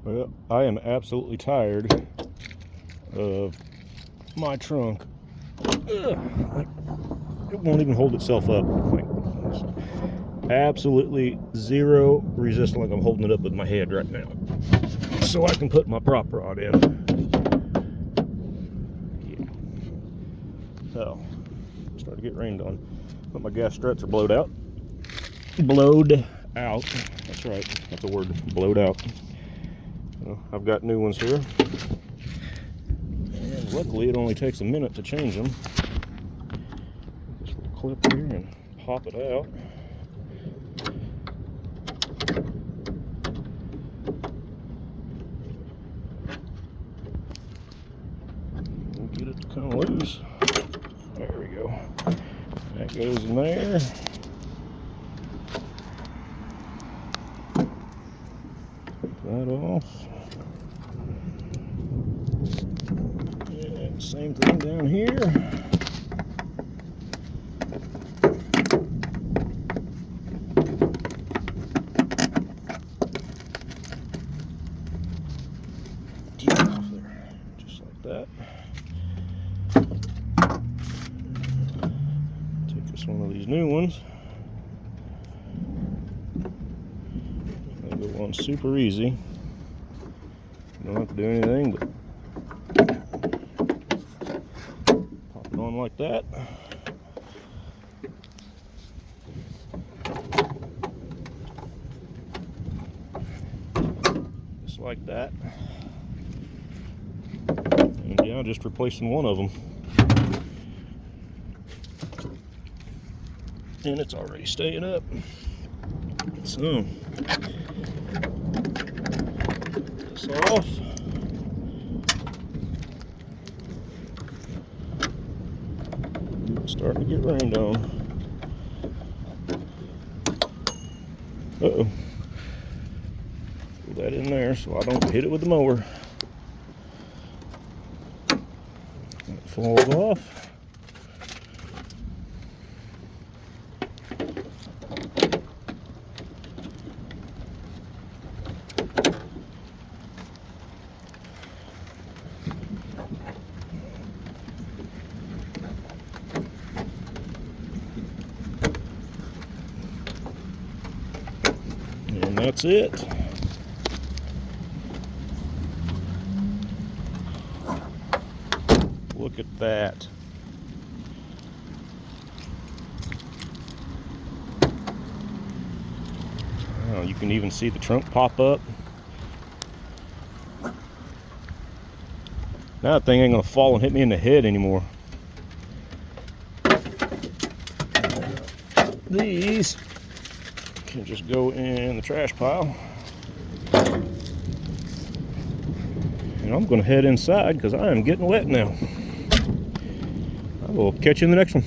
Well, I am absolutely tired of my trunk. Like, it won't even hold itself up. Like, absolutely zero resistance. Like I'm holding it up with my head right now, so I can put my prop rod in. Yeah. So, starting to get rained on. But my gas struts are blowed out. Blowed out. That's right. That's a word. Blowed out. So I've got new ones here. And luckily it only takes a minute to change them. This little clip here and pop it out. And get it to come loose. There we go. That goes in there. That off. And same thing down here. Get it off there, just like that. Take us one of these new ones. They go on super easy. You don't have to do anything but pop it on like that. Just like that. And yeah, just replacing one of them. And it's already staying up. So, this off. It's starting to get rained on. Uh-oh. Put that in there so I don't hit it with the mower. It falls off. And that's it. Look at that. Oh, you can even see the trunk pop up. Now that thing ain't gonna fall and hit me in the head anymore. These can just go in the trash pile. And I'm gonna head inside because I am getting wet now. I will catch you in the next one.